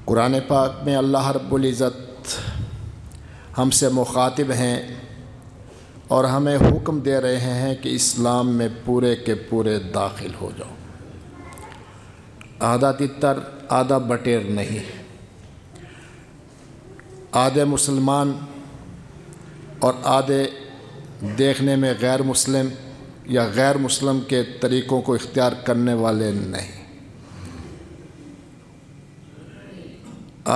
قرآن پاک میں اللہ رب العزت ہم سے مخاطب ہیں اور ہمیں حکم دے رہے ہیں کہ اسلام میں پورے کے پورے داخل ہو جاؤ، آدھا تتر آدھا بٹیر نہیں، آدھے مسلمان اور آدھے دیکھنے میں غیر مسلم یا غیر مسلم کے طریقوں کو اختیار کرنے والے نہیں۔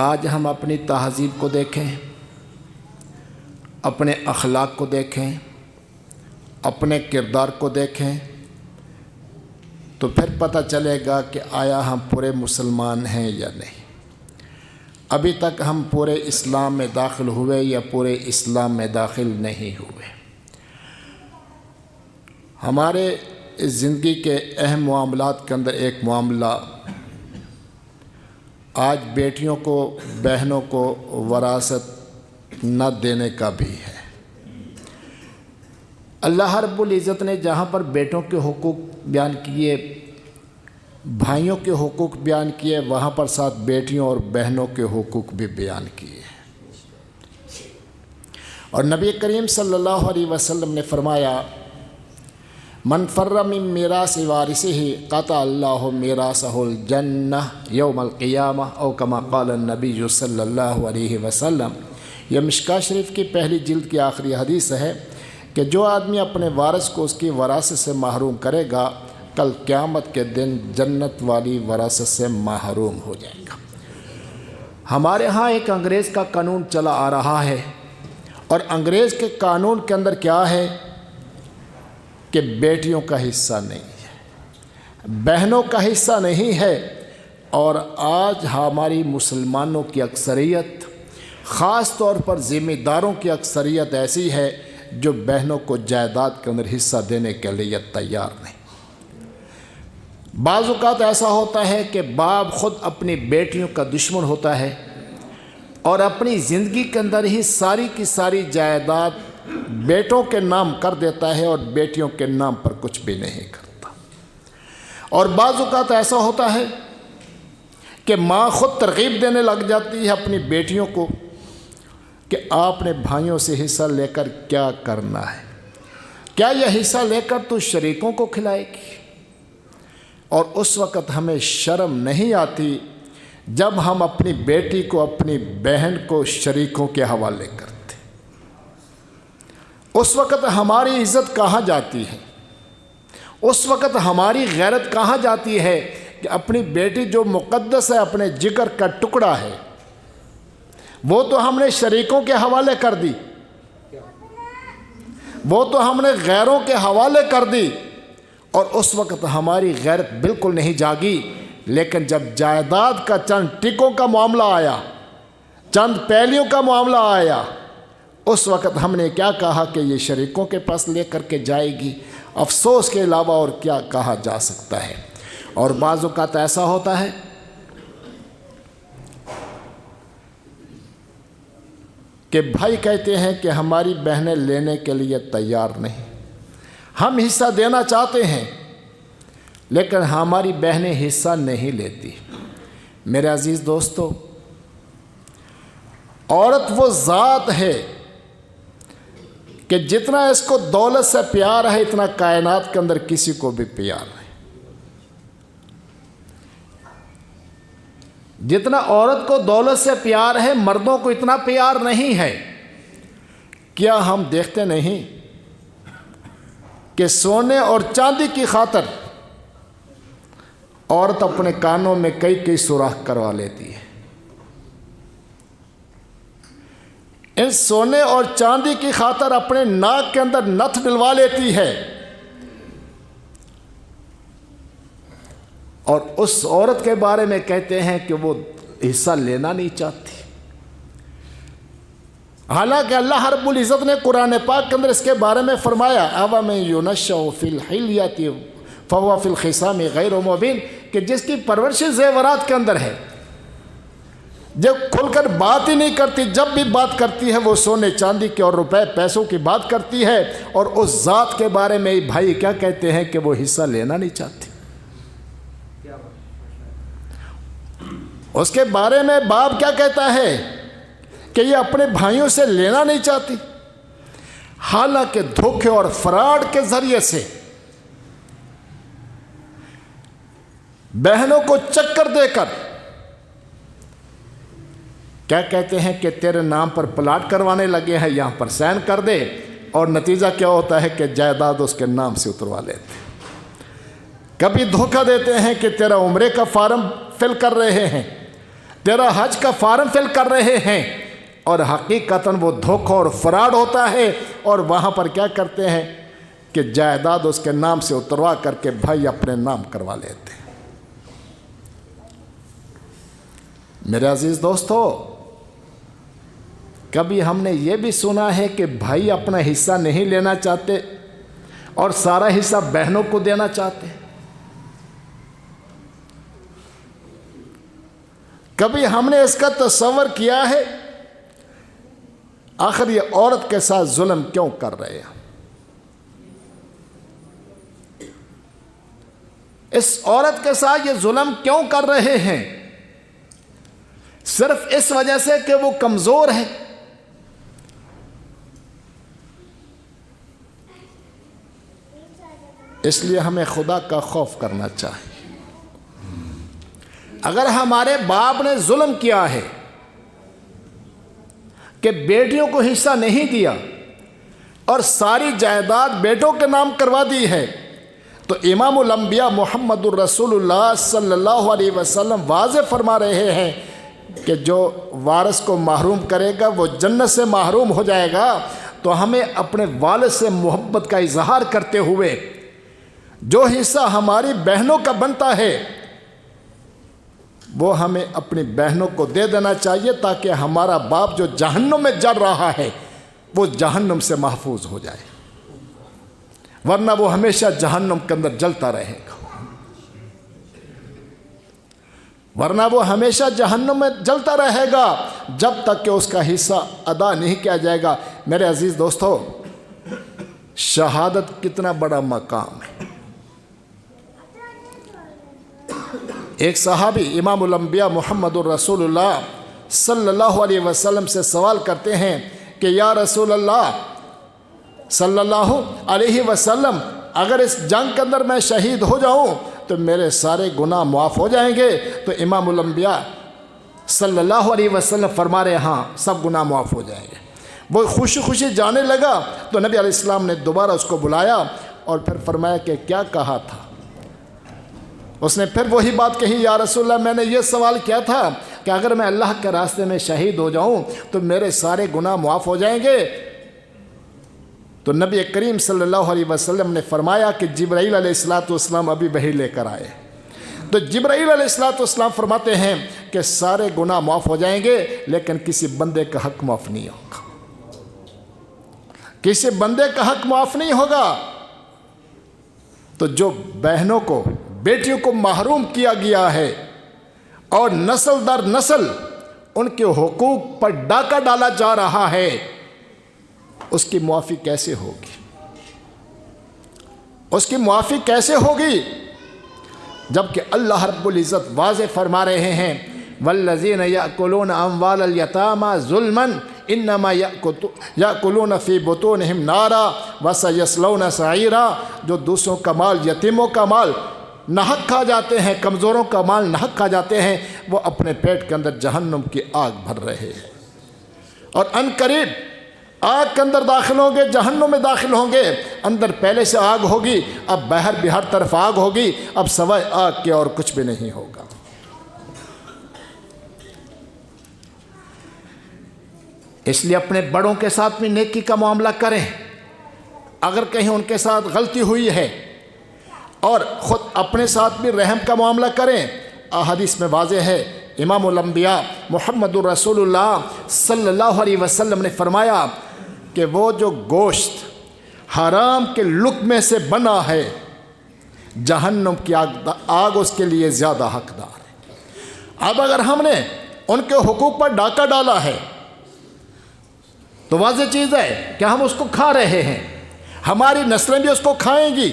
آج ہم اپنی تہذیب کو دیکھیں، اپنے اخلاق کو دیکھیں، اپنے کردار کو دیکھیں تو پھر پتہ چلے گا کہ آیا ہم پورے مسلمان ہیں یا نہیں۔ ابھی تک ہم پورے اسلام میں داخل ہوئے یا پورے اسلام میں داخل نہیں ہوئے۔ ہمارے زندگی کے اہم معاملات کے اندر ایک معاملہ آج بیٹیوں کو، بہنوں کو وراثت نہ دینے کا بھی ہے۔ اللہ رب العزت نے جہاں پر بیٹوں کے حقوق بیان کیے، بھائیوں کے حقوق بیان کیے، وہاں پر ساتھ بیٹیوں اور بہنوں کے حقوق بھی بیان کیے۔ اور نبی کریم صلی اللہ علیہ وسلم نے فرمایا، من فر من میراث وارثہ قطع اللہ میراثہ الجنہ یوم القیامہ او کما قال النبی صلی اللہ علیہ وسلم۔ یہ مشکاہ شریف کی پہلی جلد کی آخری حدیث ہے کہ جو آدمی اپنے وارث کو اس کی وراثت سے محروم کرے گا، کل قیامت کے دن جنت والی وراثت سے محروم ہو جائے گا۔ ہمارے ہاں ایک انگریز کا قانون چلا آ رہا ہے، اور انگریز کے قانون کے اندر کیا ہے کہ بیٹیوں کا حصہ نہیں ہے، بہنوں کا حصہ نہیں ہے۔ اور آج ہماری مسلمانوں کی اکثریت، خاص طور پر ذمہ داروں کی اکثریت ایسی ہے جو بہنوں کو جائیداد کے اندر حصہ دینے کے لیے تیار نہیں۔ بعض اوقات ایسا ہوتا ہے کہ باپ خود اپنی بیٹیوں کا دشمن ہوتا ہے اور اپنی زندگی کے اندر ہی ساری کی ساری جائیداد بیٹوں کے نام کر دیتا ہے اور بیٹیوں کے نام پر کچھ بھی نہیں کرتا۔ اور بعض اوقات ایسا ہوتا ہے کہ ماں خود ترغیب دینے لگ جاتی ہے اپنی بیٹیوں کو کہ آپ نے بھائیوں سے حصہ لے کر کیا کرنا ہے، کیا یہ حصہ لے کر تو شریکوں کو کھلائے گی؟ اور اس وقت ہمیں شرم نہیں آتی جب ہم اپنی بیٹی کو، اپنی بہن کو شریکوں کے حوالے کرتے۔ اس وقت ہماری عزت کہاں جاتی ہے؟ اس وقت ہماری غیرت کہاں جاتی ہے کہ اپنی بیٹی جو مقدس ہے، اپنے جگر کا ٹکڑا ہے، وہ تو ہم نے شریکوں کے حوالے کر دی، وہ تو ہم نے غیروں کے حوالے کر دی، اور اس وقت ہماری غیرت بالکل نہیں جاگی۔ لیکن جب جائیداد کا چند ٹکوں کا معاملہ آیا، چند پیلیوں کا معاملہ آیا، اس وقت ہم نے کیا کہا کہ یہ شریکوں کے پاس لے کر کے جائے گی۔ افسوس کے علاوہ اور کیا کہا جا سکتا ہے۔ اور بعض اوقات ایسا ہوتا ہے کہ بھائی کہتے ہیں کہ ہماری بہنیں لینے کے لیے تیار نہیں، ہم حصہ دینا چاہتے ہیں لیکن ہماری بہنیں حصہ نہیں لیتی۔ میرے عزیز دوستو، عورت وہ ذات ہے کہ جتنا اس کو دولت سے پیار ہے، اتنا کائنات کے اندر کسی کو بھی پیار ہے۔ جتنا عورت کو دولت سے پیار ہے، مردوں کو اتنا پیار نہیں ہے۔ کیا ہم دیکھتے نہیں کہ سونے اور چاندی کی خاطر عورت اپنے کانوں میں کئی سوراخ کروا لیتی ہے؟ ان سونے اور چاندی کی خاطر اپنے ناک کے اندر نتھ ڈلوا لیتی ہے، اور اس عورت کے بارے میں کہتے ہیں کہ وہ حصہ لینا نہیں چاہتی۔ حالانکہ اللہ رب العزت نے قرآن پاک کے اندر اس کے بارے میں فرمایا، أَوَمَن يُنَشَّأُ فِي الْحِلْيَةِ فَهُوَ فِي الْخِصَامِ غَيْرُ مُبِينٍ، کہ جس کی پرورش زیورات کے اندر ہے، جب کھل کر بات ہی نہیں کرتی، جب بھی بات کرتی ہے وہ سونے چاندی کے اور روپے پیسوں کی بات کرتی ہے، اور اس ذات کے بارے میں بھائی کیا کہتے ہیں کہ وہ حصہ لینا نہیں چاہتی۔ اس کے بارے میں باپ کیا کہتا ہے کہ یہ اپنے بھائیوں سے لینا نہیں چاہتی، حالانکہ دھوکے اور فراڈ کے ذریعے سے بہنوں کو چکر دے کر کیا کہتے ہیں کہ تیرے نام پر پلاٹ کروانے لگے ہیں، یہاں پر سائن کر دے، اور نتیجہ کیا ہوتا ہے کہ جائیداد اس کے نام سے اتروا لیتے۔ کبھی دھوکہ دیتے ہیں کہ تیرا عمرے کا فارم فل کر رہے ہیں، تیرا حج کا فارم فل کر رہے ہیں، اور حقیقتاً وہ دھوکہ اور فراڈ ہوتا ہے، اور وہاں پر کیا کرتے ہیں کہ جائیداد اس کے نام سے اتروا کر کے بھائی اپنے نام کروا لیتے ہیں۔ میرے عزیز دوستو، کبھی ہم نے یہ بھی سنا ہے کہ بھائی اپنا حصہ نہیں لینا چاہتے اور سارا حصہ بہنوں کو دینا چاہتے ہیں؟ کبھی ہم نے اس کا تصور کیا ہے آخر یہ عورت کے ساتھ ظلم کیوں کر رہے ہیں؟ اس عورت کے ساتھ یہ ظلم کیوں کر رہے ہیں؟ صرف اس وجہ سے کہ وہ کمزور ہے؟ اس لیے ہمیں خدا کا خوف کرنا چاہیے۔ اگر ہمارے باپ نے ظلم کیا ہے کہ بیٹیوں کو حصہ نہیں دیا اور ساری جائیداد بیٹوں کے نام کروا دی ہے، تو امام الانبیاء محمد الرسول اللہ صلی اللہ علیہ وسلم واضح فرما رہے ہیں کہ جو وارث کو محروم کرے گا وہ جنت سے محروم ہو جائے گا۔ تو ہمیں اپنے والد سے محبت کا اظہار کرتے ہوئے جو حصہ ہماری بہنوں کا بنتا ہے وہ ہمیں اپنی بہنوں کو دے دینا چاہیے، تاکہ ہمارا باپ جو جہنم میں جل رہا ہے وہ جہنم سے محفوظ ہو جائے، ورنہ وہ ہمیشہ جہنم کے اندر جلتا رہے گا، ورنہ وہ ہمیشہ جہنم میں جلتا رہے گا جب تک کہ اس کا حصہ ادا نہیں کیا جائے گا۔ میرے عزیز دوستو، شہادت کتنا بڑا مقام ہے۔ ایک صحابی امام الانبیاء محمد الرسول اللہ صلی اللہ علیہ وسلم سے سوال کرتے ہیں کہ یا رسول اللہ صلی اللہ علیہ وسلم، اگر اس جنگ کے اندر میں شہید ہو جاؤں تو میرے سارے گناہ معاف ہو جائیں گے؟ تو امام الانبیاء صلی اللہ علیہ وسلم فرما رہے ہاں، سب گناہ معاف ہو جائیں گے۔ وہ خوشی خوشی جانے لگا تو نبی علیہ السلام نے دوبارہ اس کو بلایا اور پھر فرمایا کہ کیا کہا تھا؟ اس نے پھر وہی بات کہی، یا رسول اللہ میں نے یہ سوال کیا تھا کہ اگر میں اللہ کے راستے میں شہید ہو جاؤں تو میرے سارے گناہ معاف ہو جائیں گے؟ تو نبی کریم صلی اللہ علیہ وسلم نے فرمایا کہ جبرائیل علیہ السلام ابھی وحی لے کر آئے۔ تو جبرائیل علیہ السلام فرماتے ہیں کہ سارے گناہ معاف ہو جائیں گے، لیکن کسی بندے کا حق معاف نہیں ہوگا، کسی بندے کا حق معاف نہیں ہوگا۔ تو جو بہنوں کو، بیٹیوں کو محروم کیا گیا ہے اور نسل در نسل ان کے حقوق پر ڈاکہ ڈالا جا رہا ہے، اس کی معافی کیسے ہوگی؟ اس کی معافی کیسے ہوگی جبکہ اللہ رب العزت واضح فرما رہے ہیں والذین یأکلون اموال الیتامی ظلما انما یأکلون فی بطونہم نارا وسیصلون سعیرا۔ جو دوسروں کا مال، یتیموں کا مال ناحق کھا جاتے ہیں، کمزوروں کا مال ناحق کھا جاتے ہیں، وہ اپنے پیٹ کے اندر جہنم کی آگ بھر رہے ہیں، اور ان قریب آگ کے اندر داخل ہوں گے، جہنم میں داخل ہوں گے۔ اندر پہلے سے آگ ہوگی، اب باہر بھی ہر طرف آگ ہوگی، اب سوائے آگ کے اور کچھ بھی نہیں ہوگا۔ اس لیے اپنے بڑوں کے ساتھ بھی نیکی کا معاملہ کریں، اگر کہیں ان کے ساتھ غلطی ہوئی ہے، اور خود اپنے ساتھ بھی رحم کا معاملہ کریں۔ احادیث میں واضح ہے، امام الانبیاء محمد الرسول اللہ صلی اللہ علیہ وسلم نے فرمایا کہ وہ جو گوشت حرام کے لقمے سے بنا ہے، جہنم کی آگ اس کے لیے زیادہ حقدار ہے۔ اب اگر ہم نے ان کے حقوق پر ڈاکہ ڈالا ہے تو واضح چیز ہے کہ ہم اس کو کھا رہے ہیں، ہماری نسلیں بھی اس کو کھائیں گی،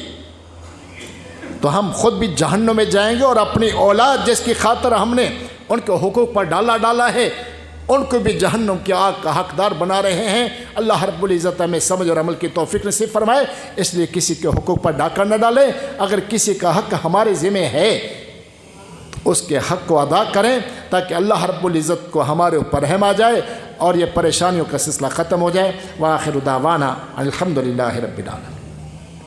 تو ہم خود بھی جہنم میں جائیں گے، اور اپنی اولاد جس کی خاطر ہم نے ان کے حقوق پر ڈالا ہے، ان کو بھی جہنم کی آگ کا حقدار بنا رہے ہیں۔ اللہ رب العزت ہمیں سمجھ اور عمل کی توفیق نصیب فرمائے۔ اس لیے کسی کے حقوق پر ڈاکہ نہ ڈالیں۔ اگر کسی کا حق ہمارے ذمہ ہے تو اس کے حق کو ادا کریں، تاکہ اللہ رب العزت کو ہمارے اوپر رحم آ جائے اور یہ پریشانیوں کا سلسلہ ختم ہو جائے۔ وآخر دعوانا الحمدللہ رب العالمین۔